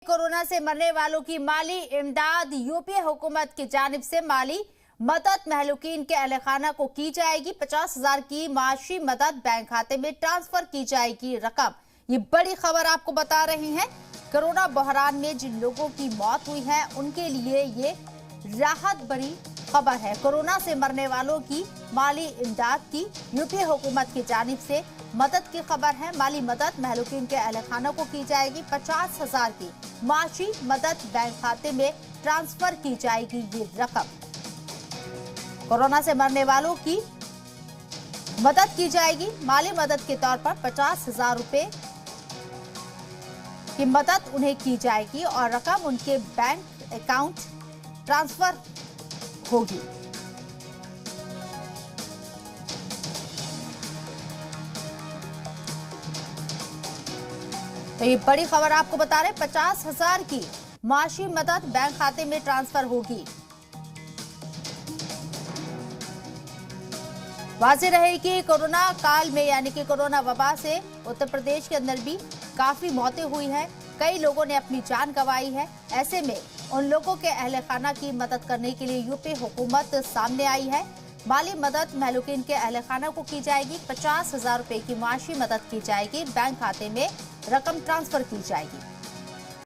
Corona से मरने वालों की माली इमदाद यूपी हुकूमत की जानिब से माली मदद महलूकीन के अहल खाना को की जाएगी। 50,000 की माशी मदद बैंक खाते में ट्रांसफर की जाएगी रकम। ये बड़ी खबर आपको बता रहे हैं। कोरोना बहरान में जिन लोगों की मौत हुई है उनके लिए ये राहत भरी खबर है। कोरोना से मरने वालों की माली इमदाद की यूपी हुकूमत की जानिब से मदद की खबर है। माली मदद महलूकीन के अहल खाना को की जाएगी। 50,000 की माशी मदद बैंक खाते में ट्रांसफर की जाएगी। ये रकम कोरोना से मरने वालों की मदद की जाएगी। माली मदद के तौर पर 50,000 रुपए की मदद उन्हें की जाएगी और रकम उनके बैंक अकाउंट ट्रांसफर होगी। तो ये बड़ी खबर आपको बता रहे, 50,000 की माशी मदद बैंक खाते में ट्रांसफर होगी। वाज़ेह रहे कि कोरोना काल में यानी कि कोरोना वबा से उत्तर प्रदेश के अंदर भी काफी मौतें हुई हैं। कई लोगों ने अपनी जान गंवाई है। ऐसे में उन लोगों के अहल खाना की मदद करने के लिए यूपी हुकूमत सामने आई है। माली मदद महलूकीन के अहल खाना को की जाएगी। 50,000 रुपए की माशी मदद की जाएगी। बैंक खाते में रकम ट्रांसफर की जाएगी।